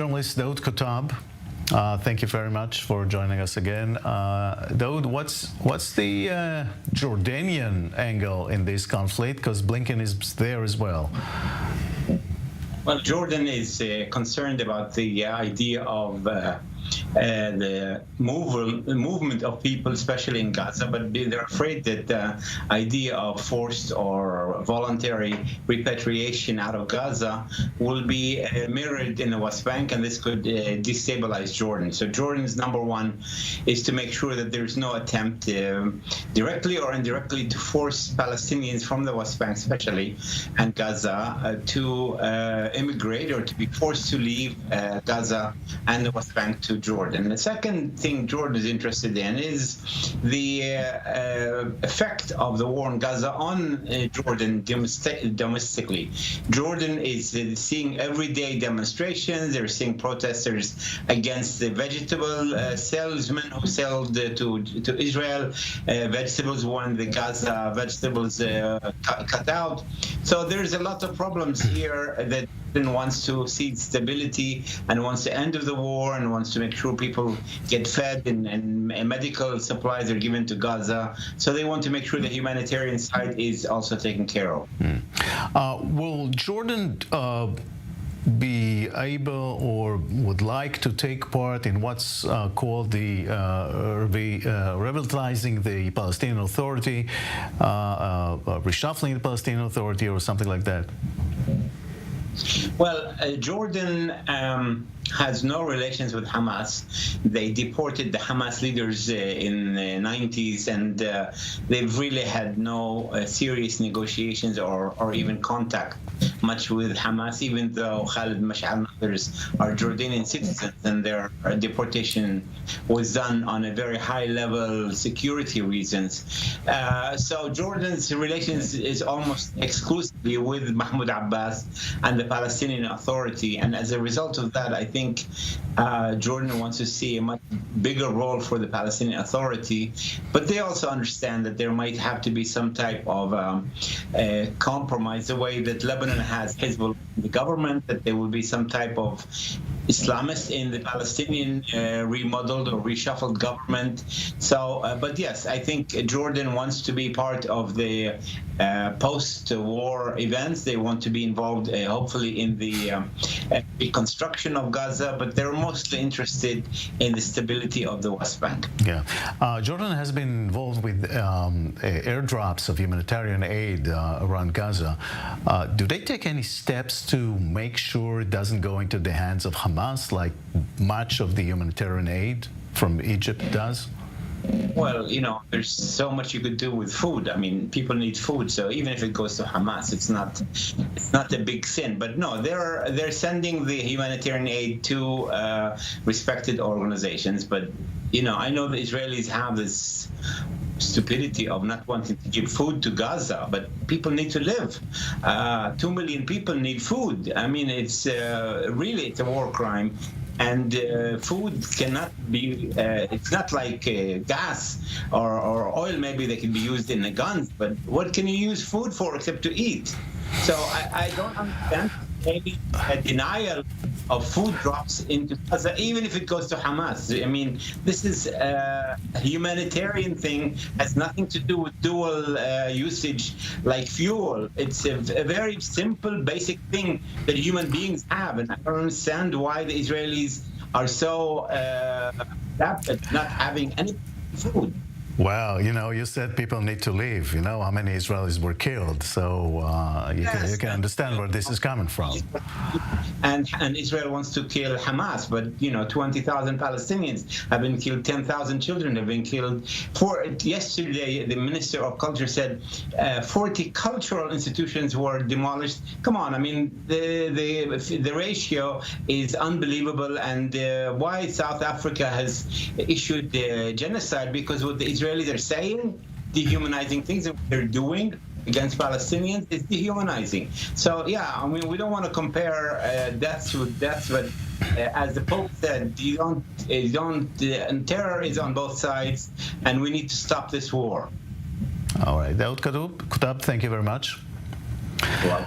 Journalist Daud Kuttab. Thank you very much for joining us again. Daud, what's the Jordanian angle in this conflict? Because Blinken is there as well. Well, Jordan is concerned about the idea of the movement of people, especially in Gaza, but they're afraid that the idea of forced or voluntary repatriation out of Gaza will be mirrored in the West Bank, and this could destabilize Jordan. So Jordan's number one is to make sure that there's no attempt directly or indirectly to force Palestinians from the West Bank, especially, and Gaza, to immigrate or to be forced to leave Gaza and the West Bank to Jordan. The second thing Jordan is interested in is the effect of the war in Gaza on Jordan domestically. Jordan is seeing everyday demonstrations. They're seeing protesters against the vegetable salesmen who sell to Israel vegetables when the Gaza vegetables cut out. So there's a lot of problems here that Jordan wants to see stability and wants the end of the war and wants to make sure people get fed and medical supplies are given to Gaza. So they want to make sure the humanitarian side is also taken care of. Will Jordan be able or would like to take part in what's called the revitalizing the Palestinian Authority, reshuffling the Palestinian Authority, or something like that? Well, Jordan has no relations with Hamas. They deported the Hamas leaders in the 90s, and they've really had no serious negotiations or even contact much with Hamas, even though Khalid Mash'al and others are Jordanian citizens, and their deportation was done on a very high-level security reasons. So Jordan's relations is almost exclusively with Mahmoud Abbas and the Palestinian Authority, and as a result of that, I think Jordan wants to see a much bigger role for the Palestinian Authority, but they also understand that there might have to be some type of compromise, the way that Lebanon has Hezbollah in the government, that there will be some type of Islamist in the Palestinian remodeled or reshuffled government. So, but yes, I think Jordan wants to be part of the post-war events. They want to be involved, hopefully, in the reconstruction of Gaza, but they're mostly interested in the stability of the West Bank. Yeah. Jordan has been involved with airdrops of humanitarian aid around Gaza. Do they take any steps to make sure it doesn't go into the hands of Hamas, like much of the humanitarian aid from Egypt does? Well, you know, there's so much you could do with food. I mean, people need food, so even if it goes to Hamas, it's not a big sin. But no, they're sending the humanitarian aid to respected organizations. But you know, I know the Israelis have this stupidity of not wanting to give food to Gaza, but people need to live. 2 million people need food. I mean, it's really it's a war crime. And food cannot be, it's not like gas or oil, maybe they can be used in the guns, but what can you use food for except to eat? So I don't understand maybe a denial of food drops into Gaza, even if it goes to Hamas. I mean, this is a humanitarian thing, has nothing to do with dual usage like fuel. It's a very simple, basic thing that human beings have, and I don't understand why the Israelis are so adapted not having any food. Well, you know, you said people need to leave. You know how many Israelis were killed, so you can understand where this is coming from. And Israel wants to kill Hamas, but you know, 20,000 Palestinians have been killed, 10,000 children have been killed. Yesterday, the Minister of Culture said 40 cultural institutions were demolished. Come on, I mean, the ratio is unbelievable. And why South Africa has issued genocide? Because what the Israelis are saying, dehumanizing things that they're doing against Palestinians, is dehumanizing. So yeah, I mean, we don't want to compare deaths with deaths, but as the Pope said, terror is on both sides, and we need to stop this war. All right, Daud Kuttab, thank you very much. Well.